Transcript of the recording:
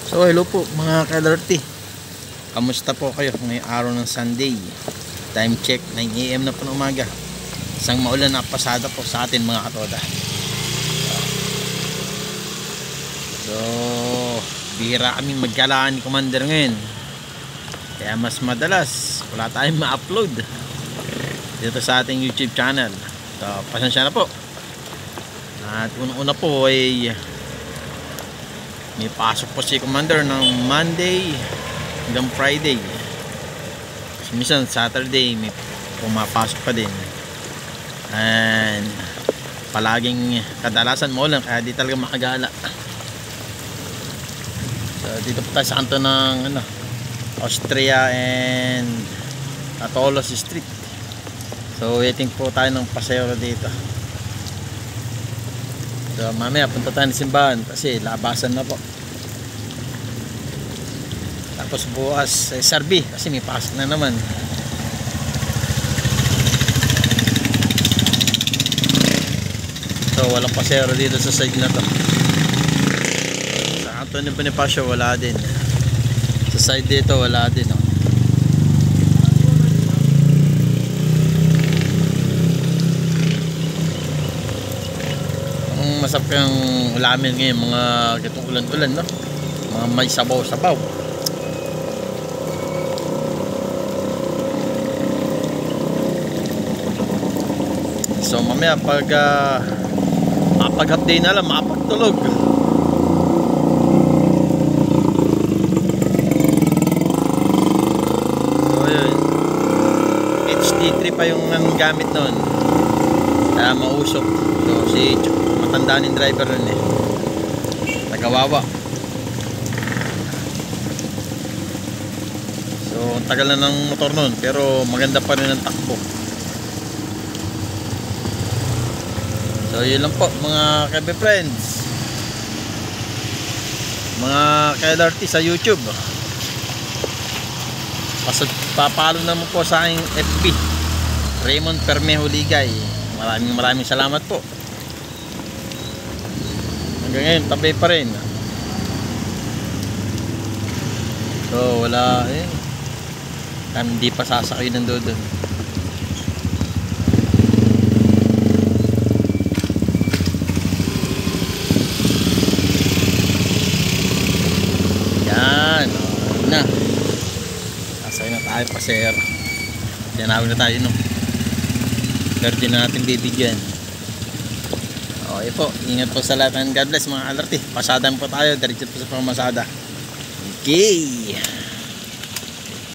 So hello po mga ka-alerty, kamusta po kayo ngayong araw ng Sunday? Time check 9 AM na po ng umaga. Isang maulan na pasada po sa atin mga katoda. So bihira kami magkalaan ni Commander ngayon, kaya mas madalas wala tayong ma-upload dito sa ating YouTube channel. So pasensya na po. At unang-una po ay may pasok po si Commander ng Monday hanggang Friday. Kasi minsan Saturday may pumapasok pa din. And palaging kadalasan maulan, kaya di talaga makagala. So dito po tayo sa kanto ng Austria and Atolos Street. So waiting po tayo ng pasero dito. So mamaya punta tayo ng simbahan kasi labasan na po. Tapos bukas SRB kasi may pasok na naman. So walang pasero dito sa side na to. Sa Antonio Bonifacio wala din. Sa side dito wala din. Masarap yung ulamin ngayon, mga gitong ulan-ulan, no? Mga may sabaw-sabaw. So mamaya pag mapag-update na lang, mapagtulog. So yun, HD3 pa yung gamit nun, kaya mausok. So si matandaan yung driver nun nagawawa. So ang tagal na ng motor nun, pero maganda pa rin ang takbo. So yun lang po mga kabe friends, mga ka-LRT sa YouTube. Papalo naman po sa aking FB, Raymond Permejo Ligay. Maraming salamat po. Hanggang ngayon tabi pa rin. So wala hindi pa sasakay ng doon. Yan na, sasakay na tayo pa sir. Tinawag na tayo pero di na natin bibigyan. Okay po, ingat po sa lahat and God bless mga alerti. Pasadan po tayo, diretso po sa pamasada. Okay.